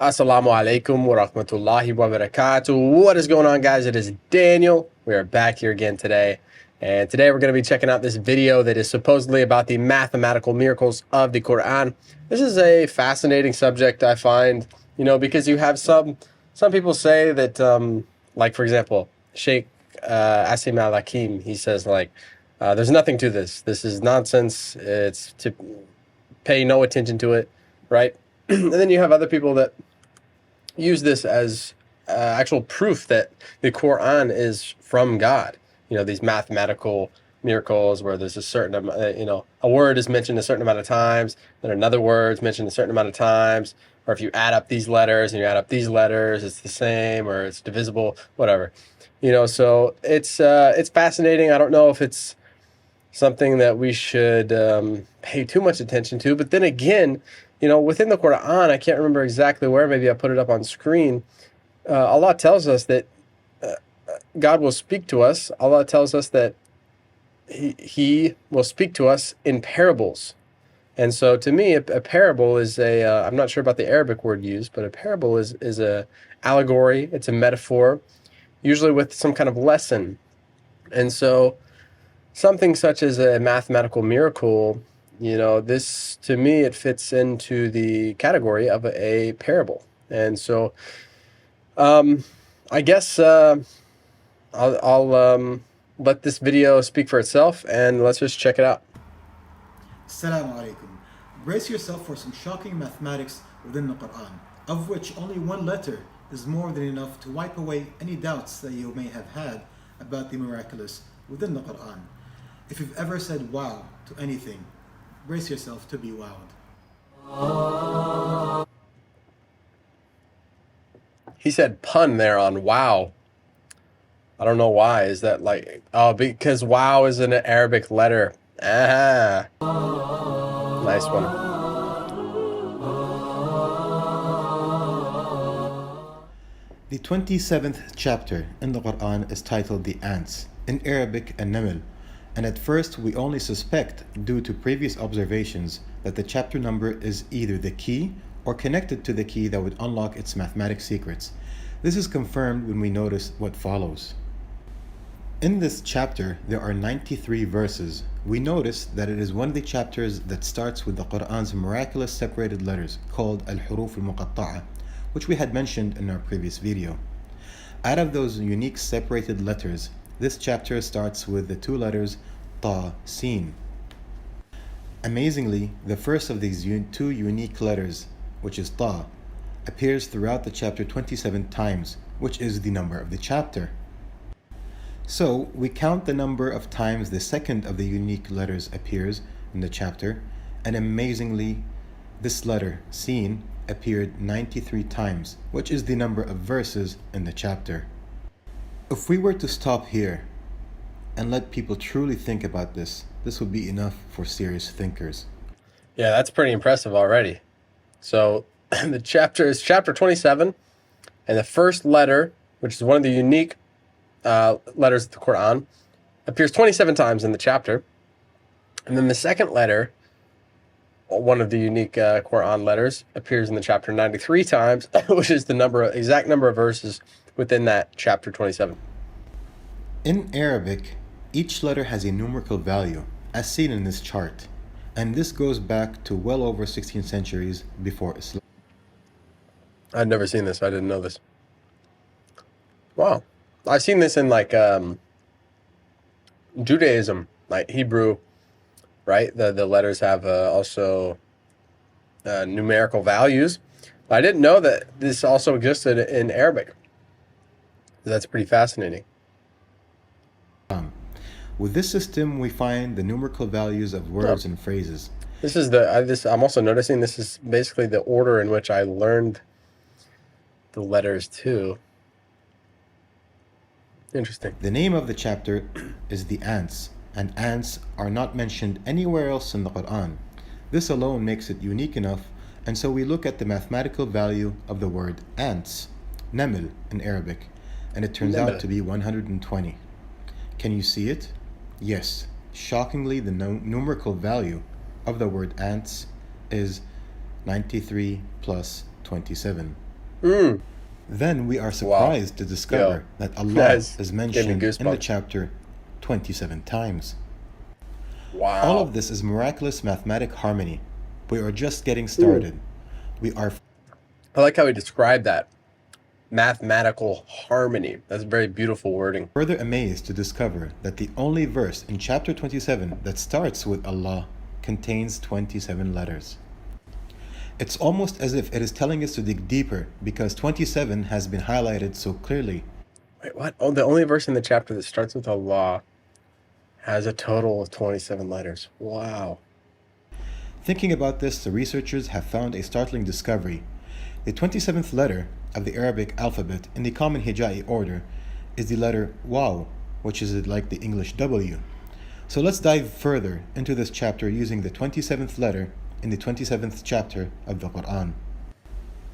Assalamu alaikum wa rahmatullahi wa barakatuh. What is going on, guys? It is Daniel. We are back here again today. And today we're going to be checking out this video that is supposedly about the mathematical miracles of the Quran. This is a fascinating subject, I find, because you have some people say that, like, for example, Sheikh Asim al-Hakim, he says, there's nothing to this. This is nonsense. It's to pay no attention to it, right? And then you have other people that use this as actual proof that the Quran is from God. These mathematical miracles where there's a certain, a word is mentioned a certain amount of times, then another word is mentioned a certain amount of times, or if you add up these letters and you add up these letters, it's the same or it's divisible, whatever. So it's fascinating. I don't know if it's something that we should pay too much attention to, but then again, within the Quran, I can't remember exactly where, maybe I put it up on screen. Allah tells us that God will speak to us. Allah tells us that He will speak to us in parables. And so to me, a parable is I'm not sure about the Arabic word used, but a parable is a allegory. It's a metaphor, usually with some kind of lesson. And so something such as a mathematical miracle, this, to me, it fits into the category of a parable. And so I guess I'll let this video speak for itself, and let's just check it out. Assalamu alaikum. Brace yourself for some shocking mathematics within the Quran, of which only one letter is more than enough to wipe away any doubts that you may have had about the miraculous within the Quran. If you've ever said wow to anything, brace yourself to be wowed. He said pun there on wow. I don't know why. Is that because wow is an Arabic letter. Ah. Nice one. The 27th chapter in the Quran is titled The Ants, in Arabic An-Naml, and at first we only suspect, due to previous observations, that the chapter number is either the key or connected to the key that would unlock its mathematic secrets. This is confirmed when we notice what follows. In this chapter, there are 93 verses. We notice that it is one of the chapters that starts with the Quran's miraculous separated letters called Al-Huruf al-Muqatta'a, which we had mentioned in our previous video. Out of those unique separated letters, this chapter starts with the two letters Ta, Sin. Amazingly, the first of these two unique letters, which is Ta, appears throughout the chapter 27 times, which is the number of the chapter. So we count the number of times the second of the unique letters appears in the chapter, and amazingly, this letter, Sin, appeared 93 times, which is the number of verses in the chapter. If we were to stop here and let people truly think about this would be enough for serious thinkers. Yeah, that's pretty impressive already. So the chapter is chapter 27, and the first letter, which is one of the unique letters of the Quran, appears 27 times in the chapter. And then the second letter, one of the unique Quran letters, appears in the chapter 93 times, which is the exact number of verses within that chapter 27. In Arabic, each letter has a numerical value, as seen in this chart, and this goes back to well over 16 centuries before Islam. I'd never seen this. I didn't know this. Wow. I've seen this in Judaism, like Hebrew, right? The letters have also numerical values. But I didn't know that this also existed in Arabic. That's pretty fascinating. With this system, we find the numerical values of words and phrases. This is I'm also noticing this is basically the order in which I learned the letters too. Interesting. The name of the chapter is The Ants, and ants are not mentioned anywhere else in the Quran. This alone makes it unique enough, and so we look at the mathematical value of the word ants, naml in Arabic, and it turns out to be 120. Can you see it? Yes. Shockingly, the numerical value of the word ants is 93 plus 27. Mm. Then we are Wow. surprised to Yo, discover that Allah guys, is gave me mentioned in the goosebumps. chapter 27 times. All Wow. of this is miraculous mathematic harmony. We are just getting Mm. started. We are I like how he described that. Mathematical harmony. That's very beautiful wording. further amazed to discover that the only verse in chapter 27 that starts with Allah contains 27 letters. It's almost as if it is telling us to dig deeper because 27 has been highlighted so clearly. Wait, what? Oh, the only verse in the chapter that starts with Allah has a total of 27 letters. Wow. Thinking about this, the researchers have found a startling discovery. The 27th letter of the Arabic alphabet in the common Hija'i order is the letter Waw, which is like the English W. So let's dive further into this chapter using the 27th letter in the 27th chapter of the Quran.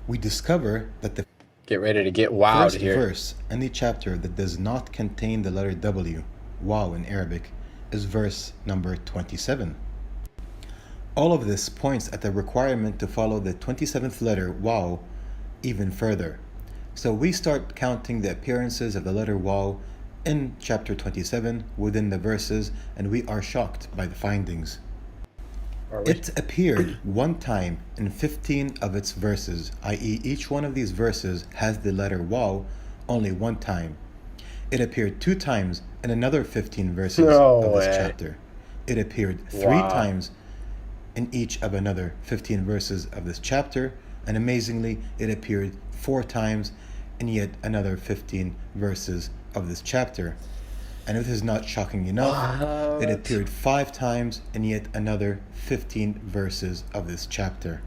We discover that the Get ready to get wowed first here. verse in the chapter that does not contain the letter W, Waw in Arabic, is verse number 27. All of this points at the requirement to follow the 27th letter Waw even further. So we start counting the appearances of the letter Waw in chapter 27 within the verses, and we are shocked by the findings. Are we? It appeared one time in 15 of its verses, i.e., each one of these verses has the letter Waw only one time. It appeared 2 times in another 15 verses No of this way. chapter. It appeared 3 Wow. times in each of another 15 verses of this chapter, and amazingly, it appeared 4 times in yet another 15 verses of this chapter. And if this is not shocking enough, it What? appeared 5 times in yet another 15 verses of this chapter.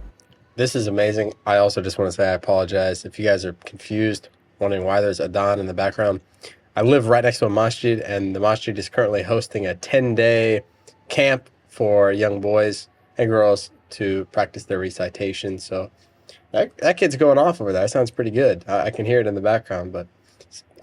This is amazing. I also just want to say I apologize if you guys are confused, wondering why there's Adhan in the background. I live right next to a masjid, and the masjid is currently hosting a 10-day camp for young boys and girls to practice their recitation. So that kid's going off over there. That sounds pretty good. I can hear it in the background, but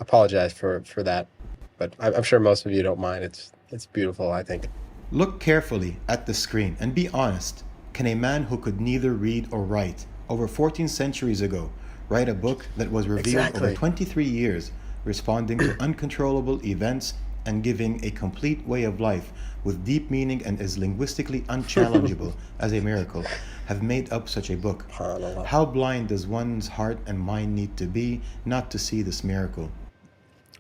apologize for that. But I'm sure most of you don't mind. It's beautiful, I think. Look carefully at the screen and be honest. Can a man who could neither read or write over 14 centuries ago write a book that was revealed over Exactly. 23 years, responding to uncontrollable events and giving a complete way of life with deep meaning and is linguistically unchallengeable as a miracle, have made up such a book? SubhanAllah. How blind does one's heart and mind need to be not to see this miracle?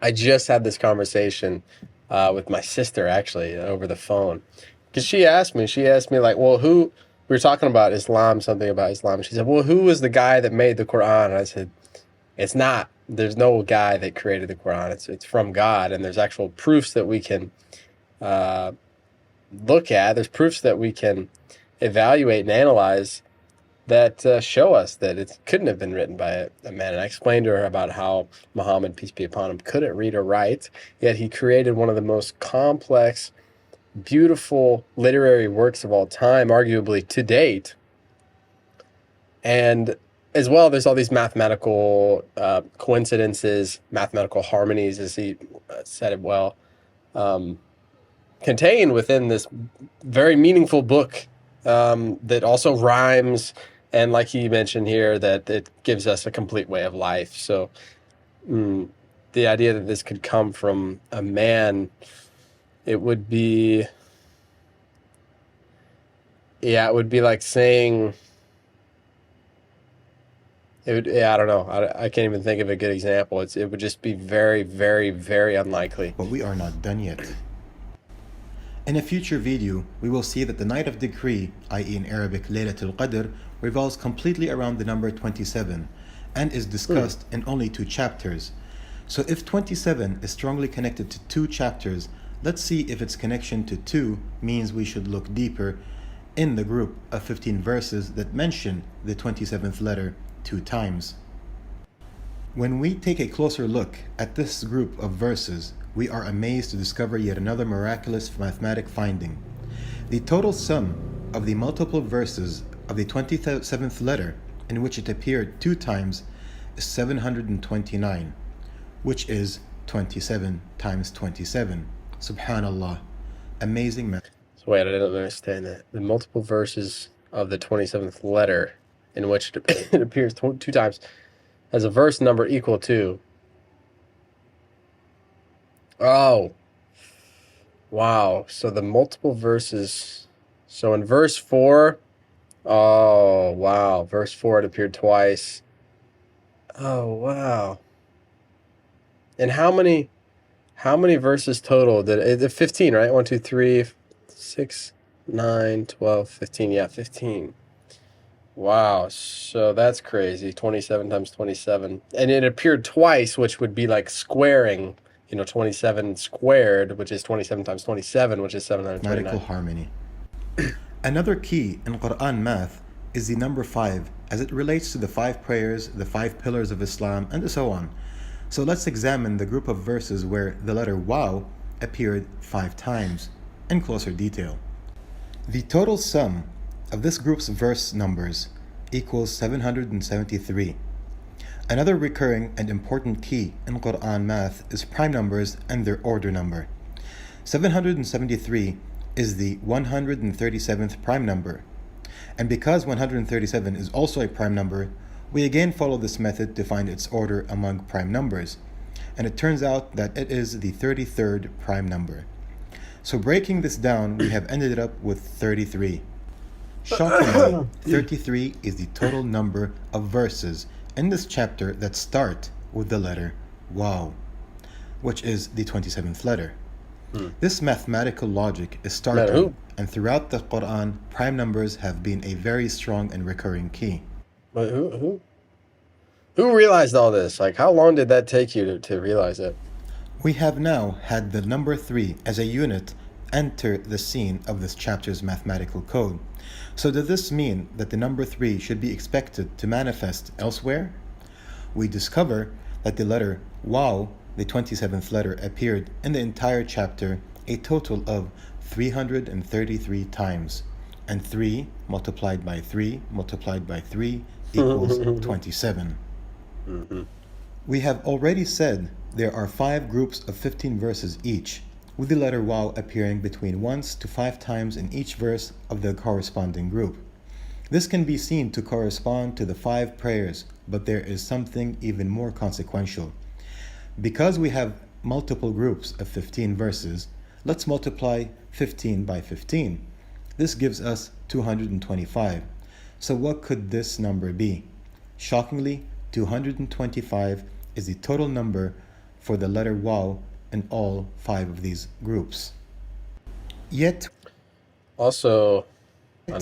I just had this conversation with my sister actually over the phone because she asked me like, well, who, we were talking about Islam, something about Islam. She said, well, who was the guy that made the Quran? And I said, it's not, there's no guy that created the Quran. It's from God. And there's actual proofs that we can look at. There's proofs that we can evaluate and analyze that show us that it couldn't have been written by a man. And I explained to her about how Muhammad, peace be upon him, couldn't read or write, yet he created one of the most complex, beautiful literary works of all time, arguably to date. And as well, there's all these mathematical coincidences, mathematical harmonies, as he said it well, contained within this very meaningful book that also rhymes. And like he mentioned here, that it gives us a complete way of life. So the idea that this could come from a man, it would be, yeah, it would be like saying, it would, yeah, I don't know. I can't even think of a good example. It would just be very, very, very unlikely. But we are not done yet. In a future video, we will see that the night of decree, i.e. in Arabic Laylatul Qadr, revolves completely around the number 27 and is discussed in only 2 chapters. So if 27 is strongly connected to 2 chapters, let's see if its connection to 2 means we should look deeper in the group of 15 verses that mention the 27th letter 2 times. When we take a closer look at this group of verses, we are amazed to discover yet another miraculous mathematic finding. The total sum of the multiple verses of the 27th letter in which it appeared 2 times is 729, which is 27 times 27. Subhanallah. Amazing math. So wait, I didn't understand that. The multiple verses of the 27th letter in which it appears 2 times has a verse number equal to. Oh, wow. So the multiple verses. So in verse 4, oh, wow. Verse 4, it appeared twice. Oh, wow. And how many verses total did it? 15, right? 1, 2, 3, 6, 9, 12, 15. Yeah, 15. Wow. So that's crazy. 27 times 27. And it appeared twice, which would be like squaring, 27 squared, which is 27 times 27, which is Mathematical 729. harmony. Another key in Quran math is the number 5 as it relates to the 5 prayers, the 5 pillars of Islam, and so on. So let's examine the group of verses where the letter Waw appeared 5 times in closer detail. The total sum of this group's verse numbers equals 773. Another recurring and important key in Quran math is prime numbers and their order number. 773 is the 137th prime number. And because 137 is also a prime number, we again follow this method to find its order among prime numbers. And it turns out that it is the 33rd prime number. So breaking this down, we have ended up with 33. Shockingly, 33 is the total number of verses in this chapter that start with the letter Waw, which is the 27th letter. This mathematical logic is startling, and throughout the Quran, prime numbers have been a very strong and recurring key. But who realized all this? Like, how long did that take you to realize it? We have now had the number 3 as a unit enter the scene of this chapter's mathematical code. So does this mean that the number 3 should be expected to manifest elsewhere? We discover that the letter Waw, the 27th letter, appeared in the entire chapter a total of 333 times. And 3 multiplied by 3 multiplied by 3 equals 27. We have already said there are 5 groups of 15 verses each, with the letter Waw appearing between once to 5 times in each verse of the corresponding group. This can be seen to correspond to the 5 prayers, but there is something even more consequential. Because we have multiple groups of 15 verses, let's multiply 15 by 15. This gives us 225. So what could this number be? Shockingly, 225 is the total number for the letter Waw in all 5 of these groups. Yet, Also,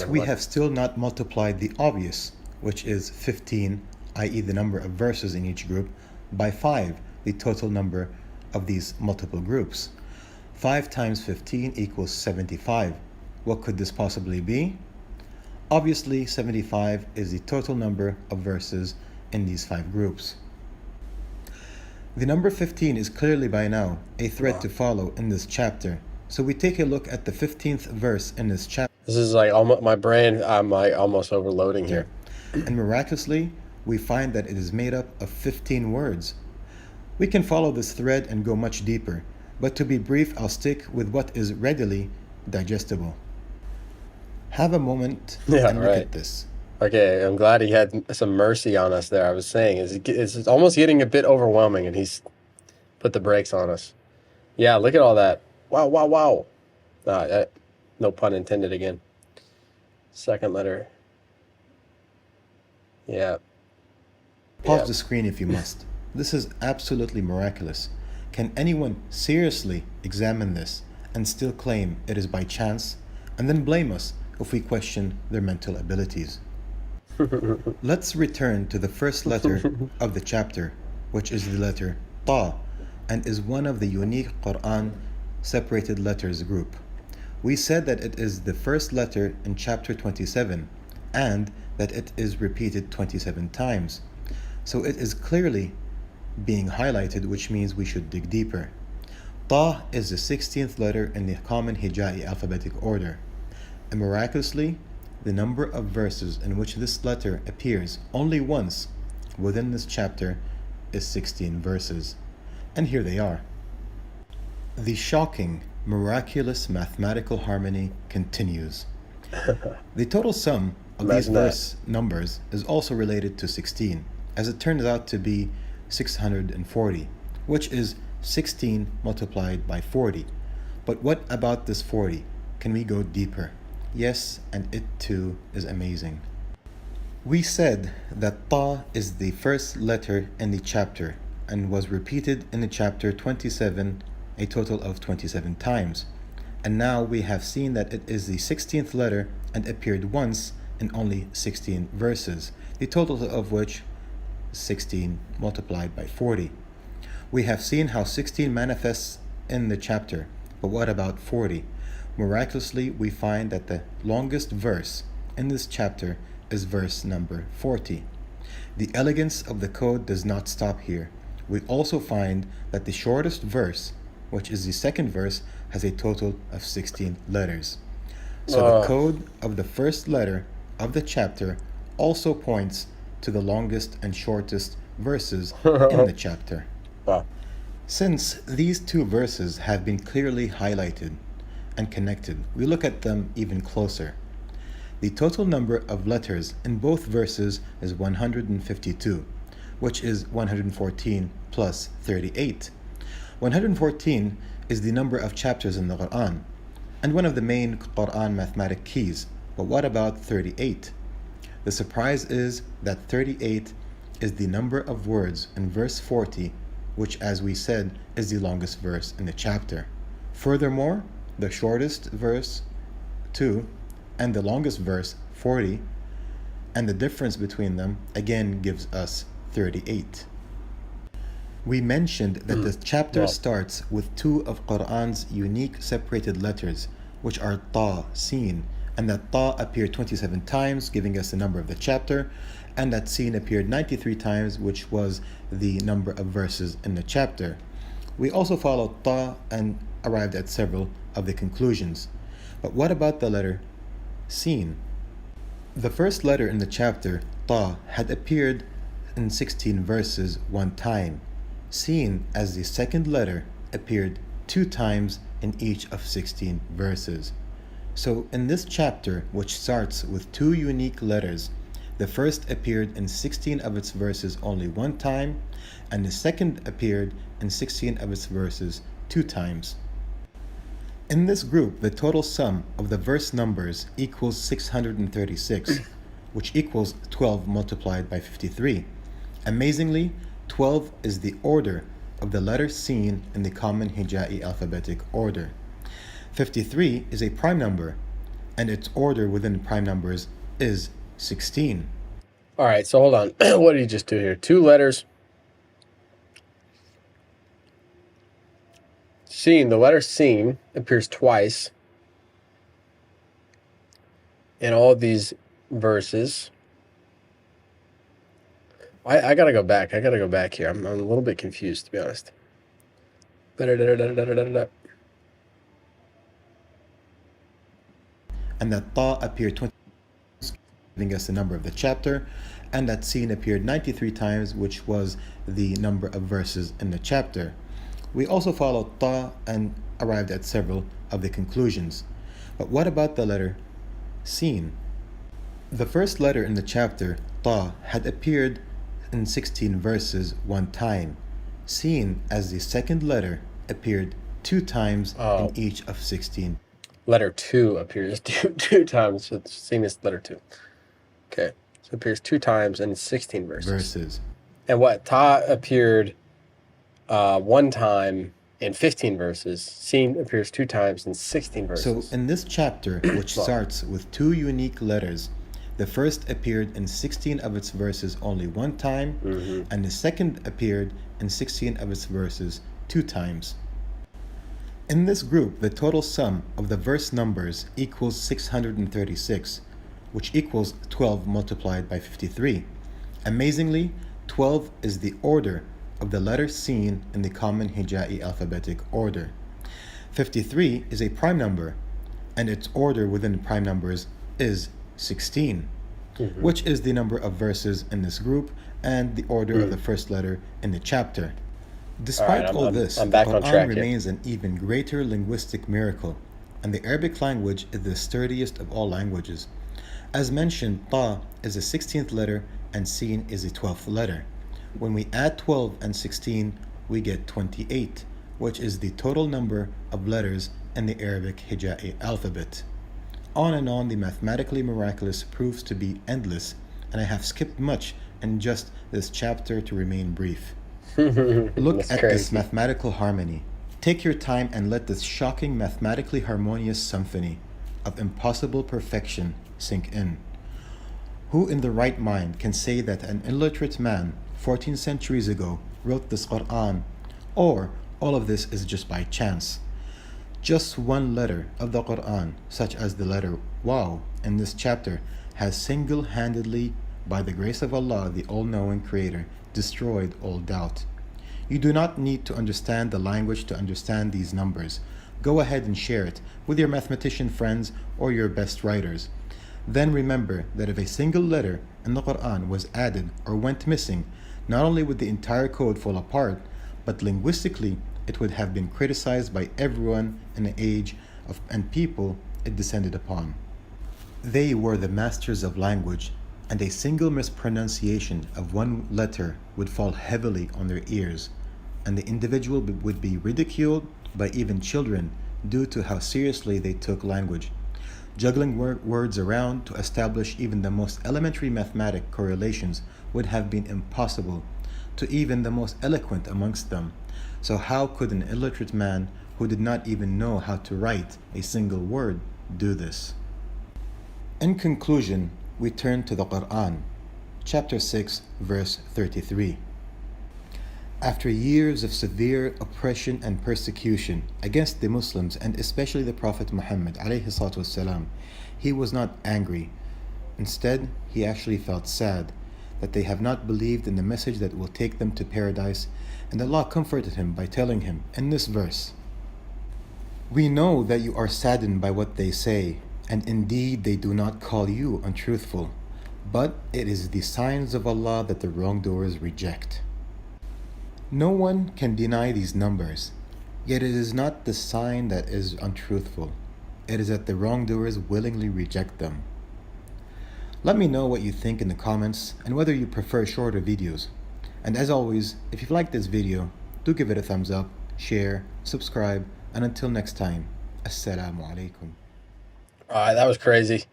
we have still not multiplied the obvious, which is 15, i.e. the number of verses in each group, by 5, the total number of these multiple groups. 5 times 15 equals 75. What could this possibly be? Obviously, 75 is the total number of verses in these 5 groups. The number 15 is clearly by now a thread to follow in this chapter. So we take a look at the 15th verse in this chapter. this is like almost my brain. I'm like almost overloading here. And miraculously, we find that it is made up of 15 words. We can follow this thread and go much deeper, but to be brief, I'll stick with what is readily digestible. Have a moment and look at this. Okay, I'm glad he had some mercy on us there. I was saying, it's almost getting a bit overwhelming, and he's put the brakes on us. Yeah, look at all that. Wow, wow, wow. No pun intended again. Second letter. Yeah. Pause the screen if you must. This is absolutely miraculous. Can anyone seriously examine this and still claim it is by chance, and then blame us if we question their mental abilities? Let's return to the first letter of the chapter, which is the letter Ta, and is one of the unique Quran separated letters group. We said that it is the first letter in chapter 27, and that it is repeated 27 times. So it is clearly being highlighted, which means we should dig deeper. Ta is the 16th letter in the common Hija'i alphabetic order. And miraculously, the number of verses in which this letter appears only once within this chapter is 16 verses. And here they are. The shocking, miraculous mathematical harmony continues. The total sum of these verse numbers is also related to 16. as it turns out to be 640, which is 16 multiplied by 40. But what about this 40? Can we go deeper? Yes, and it too is amazing. We said that Ta is the first letter in the chapter and was repeated in the chapter 27 a total of 27 times. And now we have seen that it is the 16th letter and appeared once in only 16 verses, the total of which is 16 multiplied by 40. We have seen how 16 manifests in the chapter, but what about 40? Miraculously, we find that the longest verse in this chapter is verse number 40. The elegance of the code does not stop here. We also find that the shortest verse, which is the second verse, has a total of 16 letters. So the code of the first letter of the chapter also points to the longest and shortest verses in the chapter. Since these two verses have been clearly highlighted and connected, we look at them even closer. The total number of letters in both verses is 152, which is 114 plus 38. 114 is the number of chapters in the Quran, and one of the main Quran mathematic keys. But what about 38? The surprise is that 38 is the number of words in verse 40, which, as we said, is the longest verse in the chapter. Furthermore, the shortest verse, 2, and the longest verse, 40, and the difference between them again gives us 38. We mentioned that the chapter starts with two of Quran's unique separated letters, which are Ta, Sin, and that Ta appeared 27 times, giving us the number of the chapter, and that Sin appeared 93 times, which was the number of verses in the chapter. We also followed Ta and arrived at several of the conclusions. But what about the letter Sin? The first letter in the chapter, Ta, had appeared in 16 verses one time. Sin, as the second letter, appeared 2 times in each of 16 verses. So in this chapter, which starts with 2 unique letters, the first appeared in 16 of its verses only one time, and the second appeared in 16 of its verses 2 times. In this group, the total sum of the verse numbers equals 636, which equals 12 multiplied by 53. Amazingly, 12 is the order of the letter Sin in the common Hija'i alphabetic order. 53 is a prime number, and its order within prime numbers is 16. All right, so hold on. What did you just do here? 2 letters. Sin, the letter Sin appears twice in all of these verses. I gotta go back. I gotta go back here. I'm a little bit confused, to be honest. And that Ta appeared 20 times, giving us the number of the chapter, and that Sin appeared 93 times, which was the number of verses in the chapter. We also followed Ta and arrived at several of the conclusions. But what about the letter Sin? The first letter in the chapter, Ta, had appeared in 16 verses one time. Sin, as the second letter, appeared 2 times in each of 16. Letter 2 appears two times. So it's same as letter 2. Okay, so it appears 2 times in 16 verses. And what? Ta appeared 1 time in 15 verses. Sin appears 2 times in 16 verses. So in this chapter, which starts with 2 unique letters, the first appeared in 16 of its verses only one time, and the second appeared in 16 of its verses 2 times. In this group, the total sum of the verse numbers equals 636, which equals 12 multiplied by 53. Amazingly, 12 is the order of the letter Sin in the common Hija'i alphabetic order. 53 is a prime number, and its order within prime numbers is 16, which is the number of verses in this group and the order of the first letter in the chapter. Despite all this, the Quran remains an even greater linguistic miracle, and the Arabic language is the sturdiest of all languages. As mentioned, Ta is the 16th letter and Sin is the 12th letter. When we add 12 and 16, we get 28, which is the total number of letters in the Arabic Hija'i alphabet. On and on, the mathematically miraculous proves to be endless, and I have skipped much in just this chapter to remain brief. Look That's at crazy. this mathematical harmony. Take your time and let this shocking mathematically harmonious symphony of impossible perfection sink in. Who in the right mind can say that an illiterate man 14 centuries ago wrote this Quran, or all of this is just by chance? Just one letter of the Quran, such as the letter Waw in this chapter, has single-handedly, by the grace of Allah, the all-knowing Creator, destroyed all doubt. You do not need to understand the language to understand these numbers. Go ahead and share it with your mathematician friends or your best writers. Then remember that if a single letter in the Quran was added or went missing, not only would the entire code fall apart, but linguistically it would have been criticized by everyone in the age of and people it descended upon. They were the masters of language, and a single mispronunciation of one letter would fall heavily on their ears, and the individual would be ridiculed by even children due to how seriously they took language. Juggling words around to establish even the most elementary mathematic correlations would have been impossible to even the most eloquent amongst them. So how could an illiterate man who did not even know how to write a single word do this? In conclusion, we turn to the Quran, chapter 6, verse 33. After years of severe oppression and persecution against the Muslims, and especially the Prophet Muhammad ﷺ, he was not angry. Instead, he actually felt sad that they have not believed in the message that will take them to paradise, and Allah comforted him by telling him in this verse, "We know that you are saddened by what they say, and indeed they do not call you untruthful, but it is the signs of Allah that the wrongdoers reject." No one can deny these numbers, yet it is not the sign that is untruthful. It is that the wrongdoers willingly reject them. Let me know what you think in the comments and whether you prefer shorter videos. And as always, if you've liked this video, do give it a thumbs up, share, subscribe, and until next time, Assalamu alaikum. All right, that was crazy.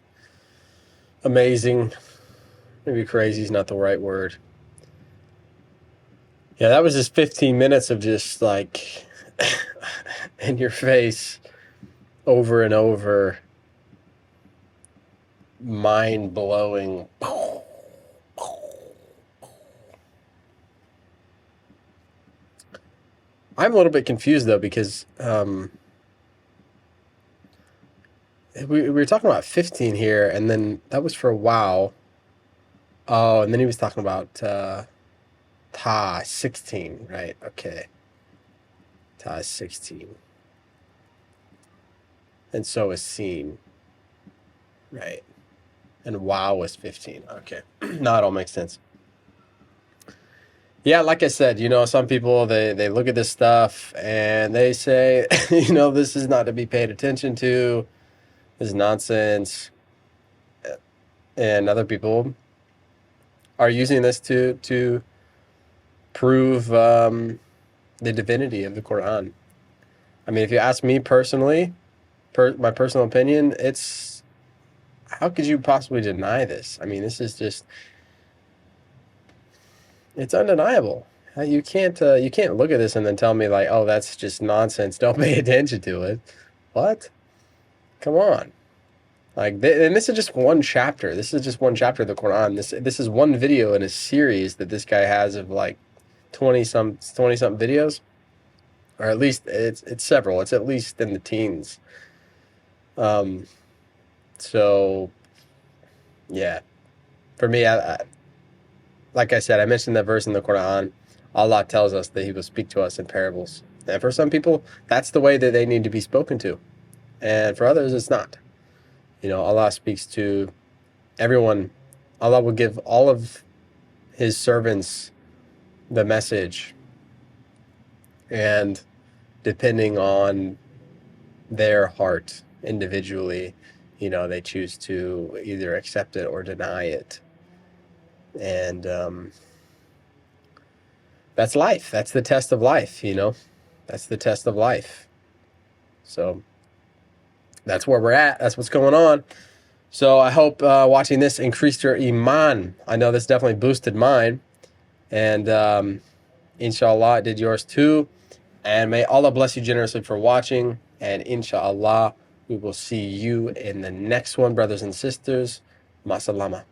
Amazing. Maybe crazy is not the right word. Yeah, that was just 15 minutes of just like in your face over and over, mind blowing. I'm a little bit confused though, because we were talking about 15 here, and then that was for a while. Oh, and then he was talking about Ta 16, right? Okay. Ta 16. And so is Seen, right? And Wow was 15. Okay. Now it all makes sense. Yeah, like I said, some people, they look at this stuff and they say, this is not to be paid attention to. This is nonsense. And other people are using this to prove the divinity of the Quran. I mean, if you ask me personally, my personal opinion, it's, how could you possibly deny this? I mean, this is just, it's undeniable. You can't look at this and then tell me like, oh, that's just nonsense, don't pay attention to it. What? Come on. Like, and this is just one chapter. This is just one chapter of the Quran. This is one video in a series that this guy has of like 20-something videos, or at least it's several. It's at least in the teens. So yeah, for me, like I said, I mentioned that verse in the Quran. Allah tells us that He will speak to us in parables, and for some people, that's the way that they need to be spoken to, and for others, it's not. Allah speaks to everyone. Allah will give all of His servants the message, and depending on their heart individually, they choose to either accept it or deny it. And that's life. That's the test of life, you know. That's the test of life. So that's where we're at. That's what's going on. So I hope watching this increased your iman. I know this definitely boosted mine. And inshallah, it did yours too. And may Allah bless you generously for watching. And inshallah, we will see you in the next one, brothers and sisters. Masalama.